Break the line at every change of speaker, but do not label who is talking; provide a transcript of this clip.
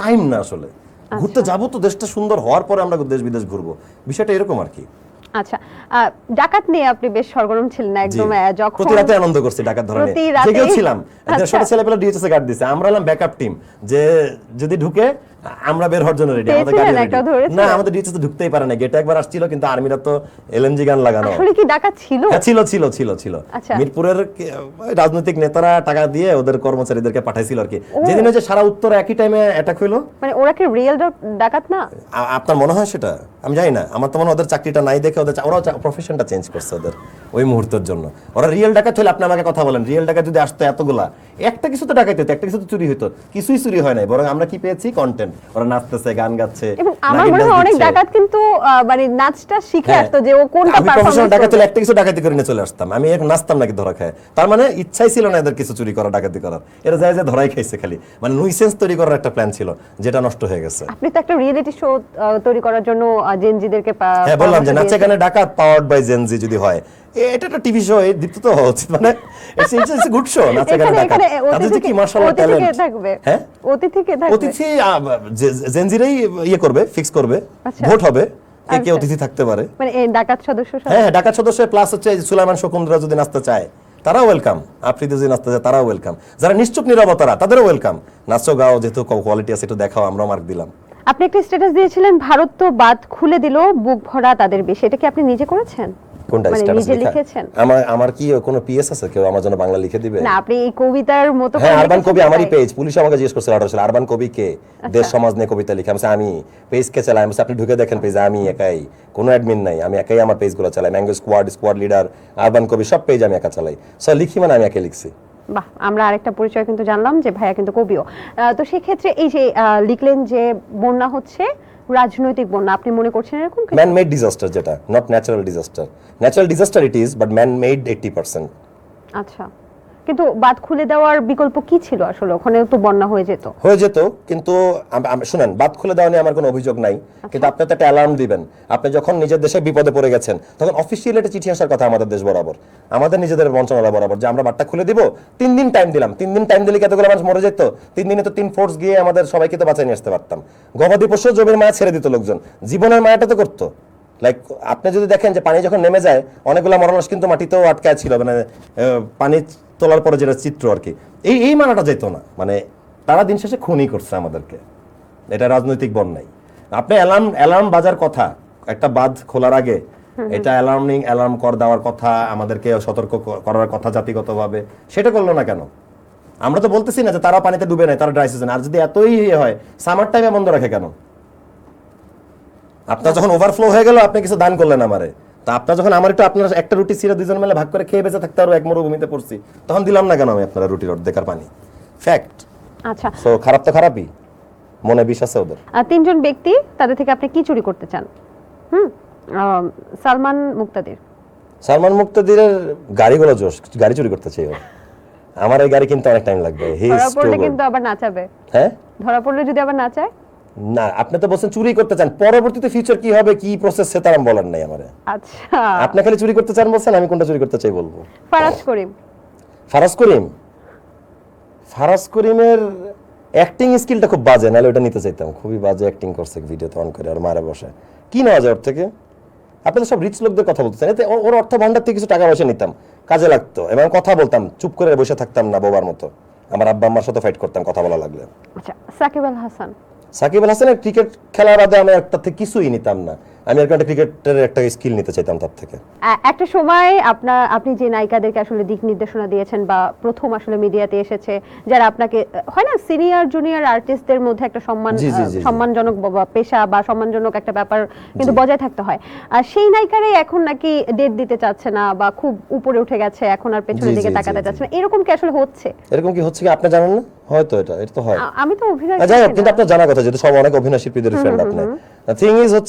Time না আসলে। ঘুরতে যাবো তো, দেশটা সুন্দর হওয়ার পরে আমরা দেশ বিদেশ ঘুরবো, বিষয়টা এরকম আর কি।
আচ্ছা, ডাকাত নিয়ে আপনি বেশ সরগরম ছিলেন একদম। যখন
প্রতি রাতে আনন্দ করছি ডাকাত ধরে নিয়ে, জেগেও ছিলাম। দেড়শোটা ছেলেপেলে ডিএচএস গার্ড দিছে, আমরা হলাম ব্যাকআপ টিম, যে যদি ঢুকে আমরা বের হওয়ার জন্য রেডি। আমাদের গাড়ি রেডি না, আমাদের ডিএচএস তো ঢুকতেই পারে না, গেটে একবার আসছিল, কিন্তু আর্মিরা তো এলএনজি গান লাগানো।
আসলে কি ডাকাত ছিল?
হ্যাঁ ছিল ছিল ছিল ছিল। মিরপুরের রাজনৈতিক নেতারা টাকা দিয়ে ওদের কর্মচারীদেরকে পাঠাইছিল আর কি। যেদিন যে সারা উত্তর একই টাইমে অ্যাটাক হইলো,
মানে ওরা কি রিয়েল ডাকাত না?
আপনার মনে হয় সেটা? আমি জানি না, আমার তো মনে হয় ওদের চাকরিটা নাই দেখে ওরা প্রফেশনটা চেঞ্জ করছে ওদের ওই মুহূর্তের জন্য। ওরা রিয়েল ডাকাত হলে আপনি আমাকে কথা বলেন, রিয়েল ডাকাত যদি আসতো এতগুলা, একটা কিছু তো ডাকাইতে হতো, একটা কিছু তো চুরি হতো, কিছুই চুরি হয় নাই, বরং আমরা কি পেয়েছি? কন্টেন্ট। ওরা নাচতেছে, গান গাচ্ছে।
এবং আমার মনে হয় অনেক ডাকাত কিন্তু মানে নাচটা শিখে আসতো, যে ও কোনটা পারফরম্যান্স। আমি
প্রফেশনাল ডাকাত হলে একটা কিছু ডাকাতি করে নিয়ে চলে আসতাম, আমি এখন নাচতাম নাকি ধরা খায়। তার মানে ইচ্ছাই ছিল না এদের কিছু চুরি করা, ডাকাতি করার। এরা যায় যে ধরাই খাইছে খালি, মানে নুইসেন্স তৈরি করার একটা প্ল্যান ছিল, যেটা নষ্ট হয়ে গেছে।
আপনি তো একটা রিয়েলিটি শো তৈরি করার জন্য জেনজিদেরকে,
হ্যাঁ বললাম যে নাচে গানে ডাকাত পাওয়ার্ড বাই জেনজি যদি হয়, এটা একটা টিভি শো, দীপ্ত তো হওয়া উচিত। মানে ইটস গুড শো, নাচে গানে ডাকাত। তাদের যে কি মাশাআল্লাহ ট্যালেন্ট থাকবে। হ্যাঁ অতিথি জেনজিরাই ইয়ে করবে, ফিক্স করবে, ভোট হবে কে কে অতিথি থাকতে পারে। মানে এই ডাকাত সদস্য, হ্যাঁ ডাকাত সদস্য প্লাস হচ্ছে সুলাইমান শকুন্দরা যদি নাচতে চায় তারাও ওয়েলকাম, আফ্রিদি যদি নাচতে চায় তারাও ওয়েলকাম, যারা নিশ্চুপ নীরবতারা তাদেরও ওয়েলকাম। নাচো গাও, যেহেতু কোয়ালিটি আছে একটু দেখাও, আমরাও মার্ক দিলাম।
আপনি একটা স্ট্যাটাস দিয়েছিলেন, ভারত তো বাঁধ খুলে দিল, বুক ভরা তাদের বেশি। এটা কি আপনি নিজে করেছেন?
কোনটা স্ট্যাটাস লিখেছেন? আমার কি কোনো পিএস আছে কেউ আমার জন্য বাংলা লিখে দিবে?
না, আপনি এই কবিতার মতো করে।
হ্যাঁ আরবান কবি আমারই পেজ, পুলিশ আমাকে জিজ্ঞেস করছিল আসলে আরবান কবি কে, দেশ সমাজ নিয়ে কবিতা লিখে। আমি পেজ কে চালাই, আপনি ঢুকে দেখেন পেজ, আমি একাই, কোনো অ্যাডমিন নাই, আমি একাই আমার পেজগুলো চালাই। ম্যাঙ্গো স্কোয়াড লিডার, আরবান কবি সব পেজ আমি একা চালাই। সো লিখি মানে আমি একা লিখছি।
বাহ, আমরা আরেকটা পরিচয় কিন্তু জানলাম যে ভাইয়া কিন্তু কবিও। তো সেই ক্ষেত্রে এই যে লিখলেন যে বন্যা হচ্ছে রাজনৈতিক বন্যা, আপনি মনে করছেন এরকম কি?
ম্যান মেড ডিজাস্টার, যেটা not natural disaster. Natural disaster it is, but man made 80%।
আচ্ছা, কিন্তু বাঁধ খুলে দেওয়ার বিকল্প কি ছিল আসলে? ওখানেও তো বন্যা হয়ে যেত।
কিন্তু শুনেন, বাঁধ খুলে দেওয়া নিয়ে আমার কোনো অভিযোগ নাই, কিন্তু আপনি তো একটা অ্যালার্ম দিবেন। আপনি যখন নিজের দেশে বিপদে পড়ে গেছেন, তখন অফিসিয়াল একটা চিঠি আসার কথা আমাদের দেশ বরাবর, আমাদের নিজেদের মন্ত্রণালয় বরাবর, যে আমরা বাঁধটা খুলে দিব। 3 দিন টাইম দিলাম। 3 দিন টাইম দিলে কতগুলো মানুষ মরে যেত? 3 দিনে তো 3 ফোর্স গিয়ে আমাদের সবাইকে তো বাঁচাই নিয়ে আসতে পারতাম। গবাদি পশু জমির মায়া ছেড়ে দিত লোকজন, জীবনের মায়াটা তো করতো। লাইক আপনি যদি দেখেন যে পানি যখন নেমে যায়, অনেকগুলো মরলাশ কিন্তু মাটিতেও আটকায় ছিল, মানে পানি তোলার পরে যেটা চিত্র আর কি, এই মানাটা যেত না। মানে তারা দিন শেষে খুনই করছে আমাদেরকে, এটা রাজনৈতিক বন্যাই। আপনি অ্যালার্ম বাজার কথা, একটা বাঁধ খোলার আগে এটা অ্যালার্ম কর দেওয়ার কথা, আমাদেরকে সতর্ক করার কথা জাতিগতভাবে, সেটা করলো না কেন? আমরা তো বলতেছি না যে তারা পানিতে ডুবে নাই, তারা ড্রাই সিজন। আর যদি এতই হয়, সামার টাইমে বন্ধ রাখে কেন? আপনার যখন ওভারফ্লো হয়ে গেল, আপনি কিছু দান করলেন আমারে, তা আপনার যখন আমার একটু, আপনার একটা রুটি ছিঁড়ে 2 জন মিলে ভাগ করে খেয়ে বেঁচে থাকতে, আরো এক মরুভূমিতে পড়ছি, তখন দিলাম না কেন আমি আপনারা রুটির অর্ধেকের পানি? ফ্যাক্ট।
আচ্ছা,
সো খারাপ তো খারাপই, মনে বিশ্বাস আছে ওদের।
3 জন ব্যক্তি, তাদের থেকে আপনি কি চুরি করতে চান? সালমান মুক্তাদিরের গাড়িগুলো জোশ, গাড়ি চুরি করতে চাই। আমার এই গাড়ি কিনতে অনেক টাইম লাগবে। ধরা পড়লে কিন্তু আবার নাচাবে। হ্যাঁ, ধরা পড়লে যদি আবার নাচায়
না। আপনি তো বলছেন চুরি করতে চান, পরবর্তীতে ফিউচার কি হবে, কি প্রসেস সেটা আমি বলার নাই আমারে।
আচ্ছা,
আপনি খালি চুরি করতে চান বলছেন, আমি কোনটা চুরি করতে চাই বলবো। ফারাজ করিমের অ্যাক্টিং স্কিলটা খুব বাজে, নাহলে ওটা নিতে চাইতাম। খুবই বাজে অ্যাক্টিং করছে ভিডিওতে অন করে আর মারে বসে। কি নেওয়া যায় ওর থেকে? আপনি তো সব রিচ লোকদের কথা বলতেছেন, এতে ওর অর্থ ভান্ডার থেকে কিছু টাকা পয়সা নিতাম, কাজে লাগতো, এবং কথা বলতাম, চুপ করে বসে থাকতাম না বোবার মতো। আমার আব্বা আম্মার সাথে ফাইট করতাম কথা বলা লাগলে।
আচ্ছা, সাকিব আল
হাসানের ক্রিকেট খেলার আগে আমি তার থেকে কিছুই নিতাম না, আমি একটা ক্রিকেটের একটা স্কিল নিতে চাইতাম তার থেকে।
একটা সময় আপনি যে নায়িকাদেরকে আসলে দিক নির্দেশনা দিয়েছেন, বা প্রথম আসলে মিডিয়াতে এসেছে, যারা আপনাকে হয় না সিনিয়র জুনিয়র আর্টিস্টদের মধ্যে একটা সম্মানজনক পেশা বা সম্মানজনক একটা ব্যাপার কিন্তু বজায় থাকতে হয়, আর সেই নায়িকারাই এখন নাকি ডেট দিতে চাচ্ছে না, বা খুব উপরে উঠে গেছে, এখন আর পেছনের দিকে তাকাতে চাচ্ছে না। এরকম কি আসলে হচ্ছে?
এরকম কি হচ্ছে কি আপনি জানেন না? হয়তো এটা তো হয়।
আমি তো অভিনয়,
যাই হোক, কিন্তু আপনার জানা কথা, যেহেতু সব অনেক অভিনয় শিল্পীদের ফ্রেন্ড আপনি। থিং ইজ হচ্ছে